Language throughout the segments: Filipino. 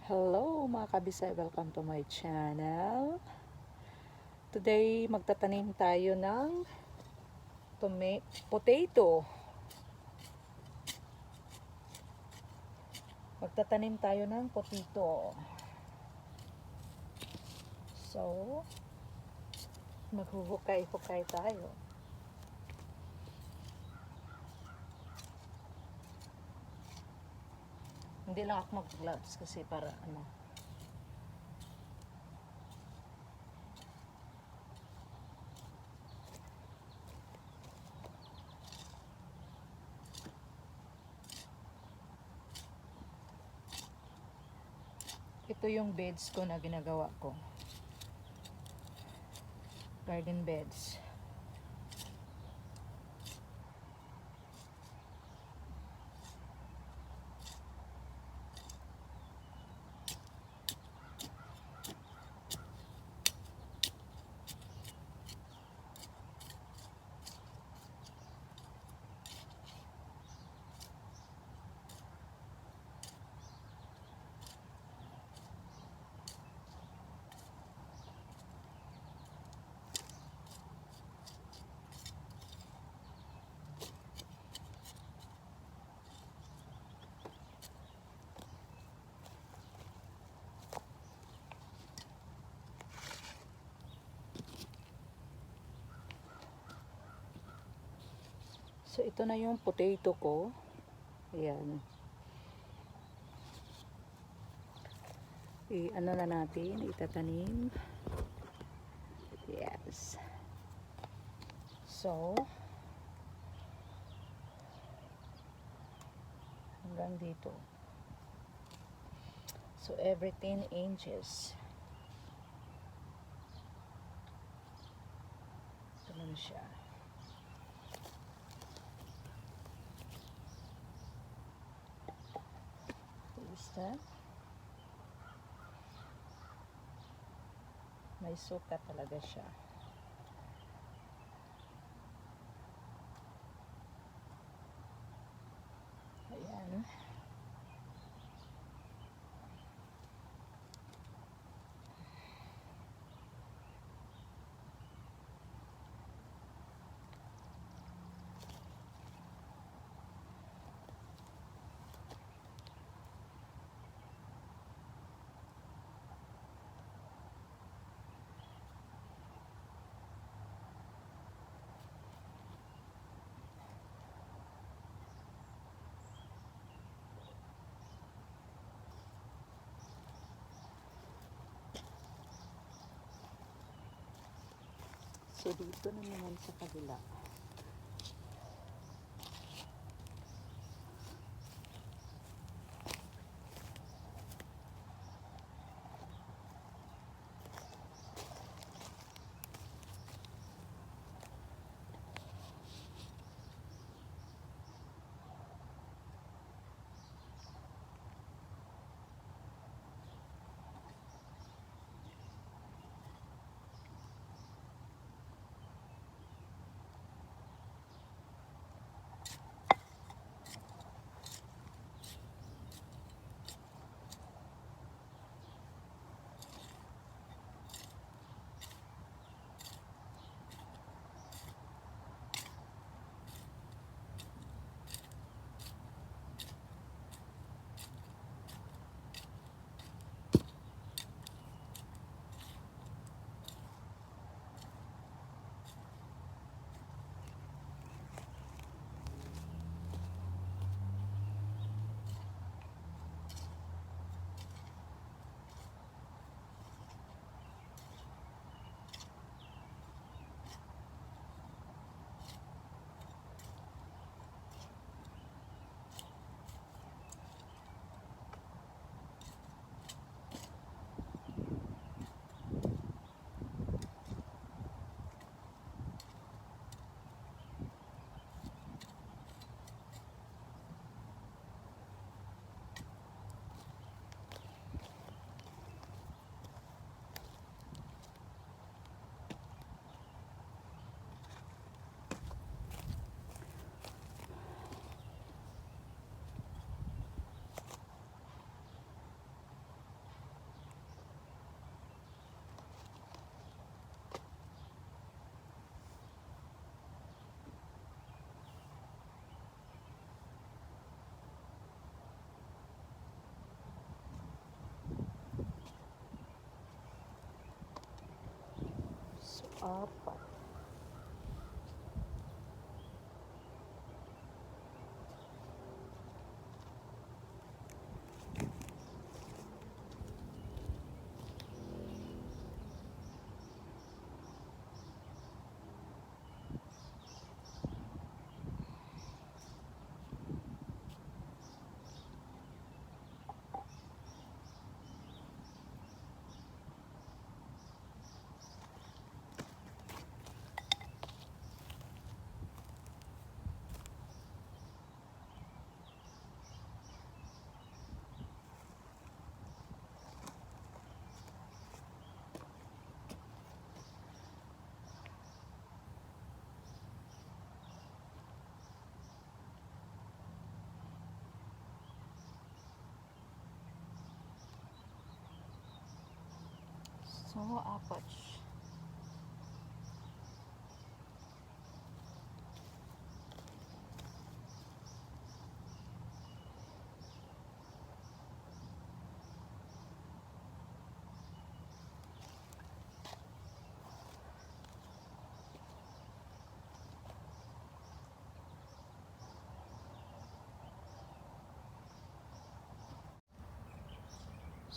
Hello mga kabisay, welcome to my channel. Today magtatanim tayo ng potato. Magtatanim tayo ng potato. So, maghuhukay-hukay tayo. Hindi lang ako mag-gloves kasi para ito yung beds ko na ginagawa ko. Garden beds. So, ito na yung potato ko. Ayan. Ano na natin, itatanim. Yes. So, hanggang dito. So, every 10 inches. Ito na siya. Basta. May sukat talaga siya. Ayan. So, dito na naman sa kabila. Apat. So, apat.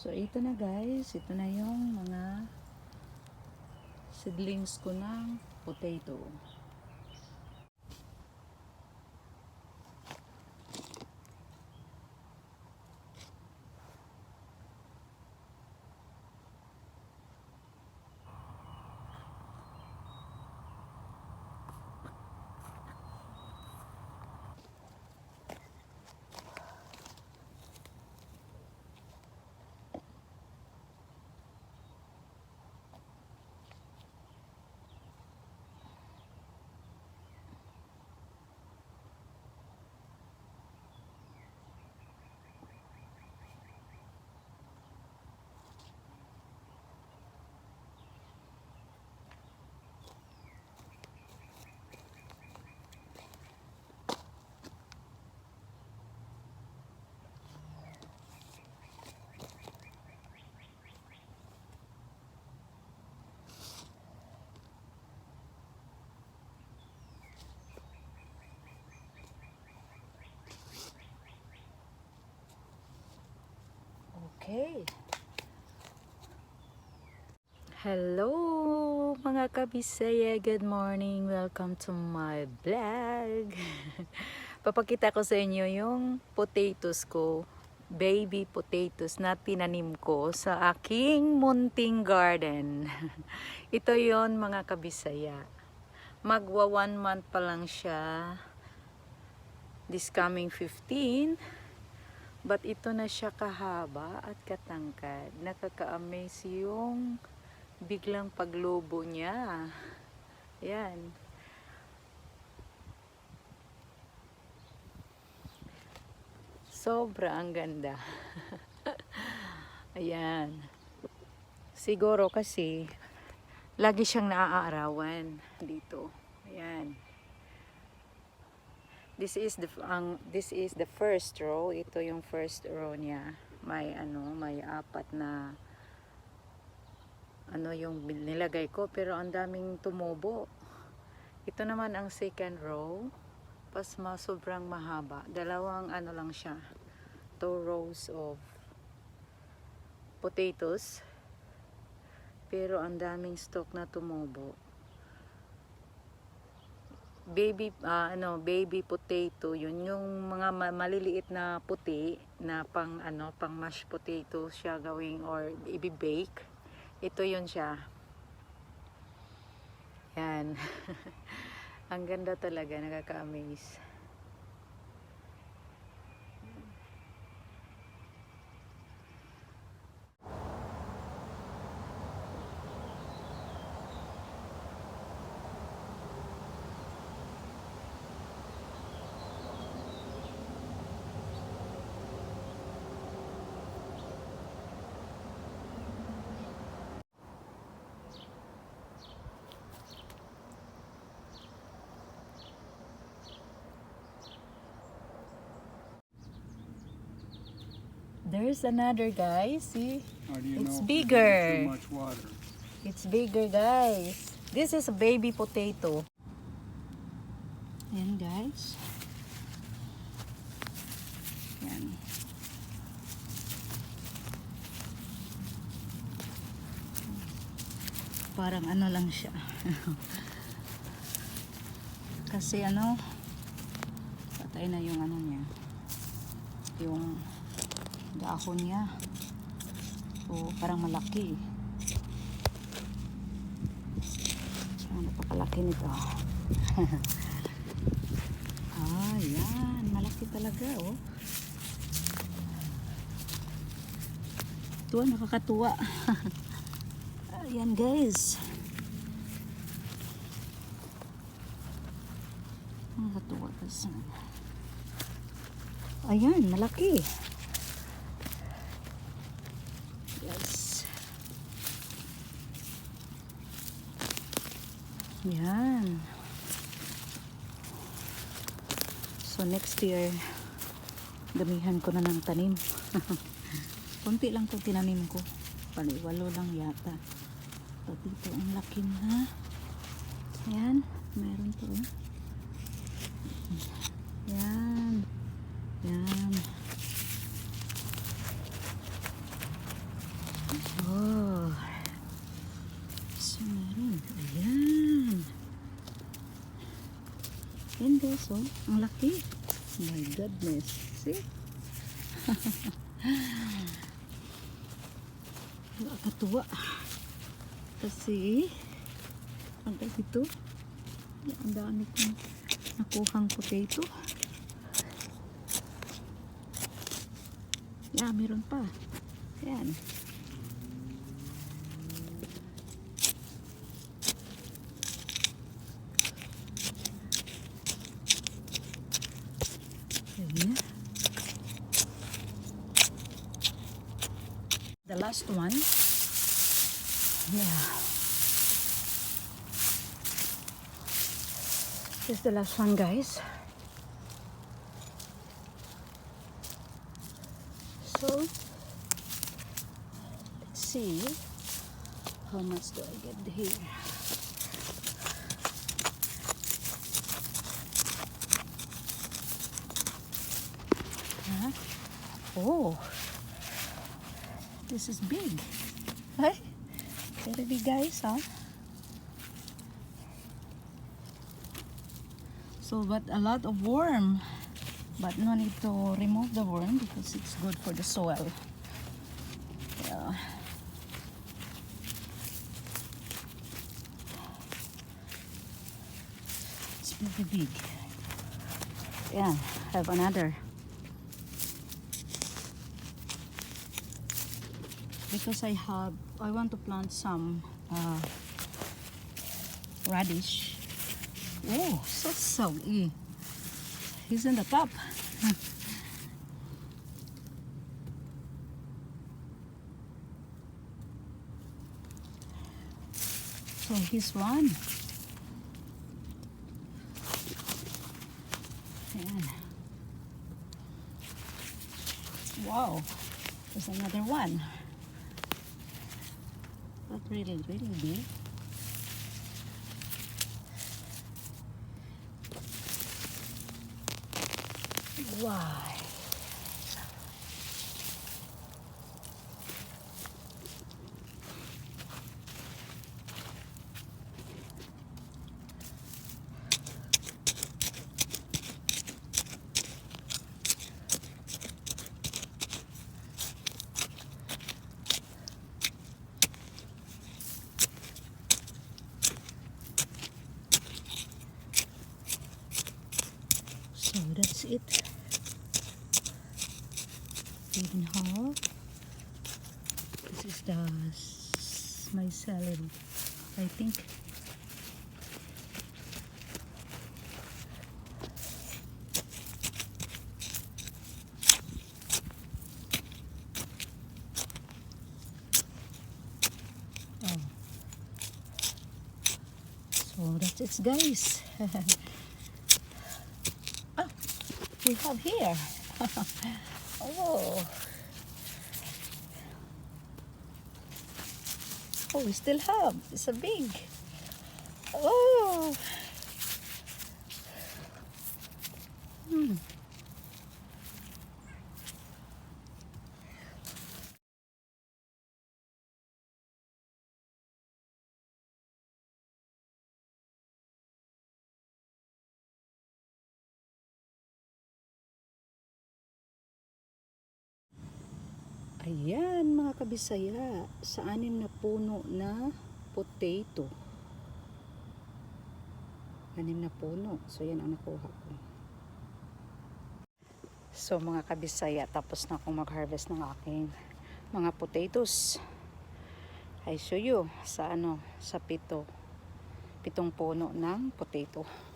So, ito na guys. Ito na yung mga seedlings ko ng potato. Okay. Hello mga kabisaya, good morning, welcome to my vlog. Papakita ko sa inyo yung potatoes ko, baby potatoes na tinanim ko sa aking munting garden. Ito yon mga kabisaya, magwa 1 month pa lang siya this coming 15. But ito na siya kahaba at katangkad. Nakaka-amaze yung biglang paglobo niya. Yan. Sobra ang ganda. Ayan. Siguro kasi lagi siyang naaarawan dito. Ayan. This is the first row. Ito yung first row niya. May may apat na yung nilagay ko, pero ang daming tumubo. Ito naman ang second row. Sobrang mahaba. Dalawang lang siya. 2 rows of potatoes. Pero ang daming stalk na tumubo. Baby potato, yun yung mga maliliit na puti na pang mashed potato siya gawing or i-bake. Ito yun siya. Yan. Ang ganda talaga, nakaka-amaze. There's another, guys. See? How do you It's know if bigger. there's too much water? It's bigger, guys. This is a baby potato. Ayan guys. Ayan. Parang ano lang siya. Kasi ano, patay na yung ano niya. Yung dahon niya. So, parang malaki. Ang napakalaki nito. Ah, yan. Malaki talaga, oh. Ito, nakakatuwa. Ayan, guys. Nakakatuwa kasi. Ayan, malaki. Yes. Yan. So next year, damihan ko na ng tanim. Kunti lang itong tinanim ko. Paliwalo lang yata. So dito ang laki na. Ayan, mayroon to. Yan. Yan. Oh. So meron. Ayan. Yan guys, oh. Ang laki. Oh my goodness. See? Nakakatuwa. Kasi hanggang dito ang dami kong nakuhang potato. Yeah, meron pa. Yan. Ayan. The last one. Yeah. This is the last one, guys. So, let's see how much do I get here. Huh? Oh, this is big. Hey, very big, guys, huh? So, but a lot of worm. But no need to remove the worm because it's good for the soil. Yeah. It's pretty big. Yeah, have another. Because I want to plant some radish. Oh, so soggy. He's in the top. So here's one. Ayan. Wow, there's another one. Not really big. Why? So that's it. Even half. This is my celery, I think. Oh. So that's it, guys. Oh, we have here. Oh. Oh, we still have. It's a big. Oh! Ayan mga kabisaya, sa 6 na puno na potato. 6 na puno. So yan ang nakuha ko. So mga kabisaya, tapos na akong mag-harvest ng aking mga potatoes. I show you sa sa 7 puno ng potato.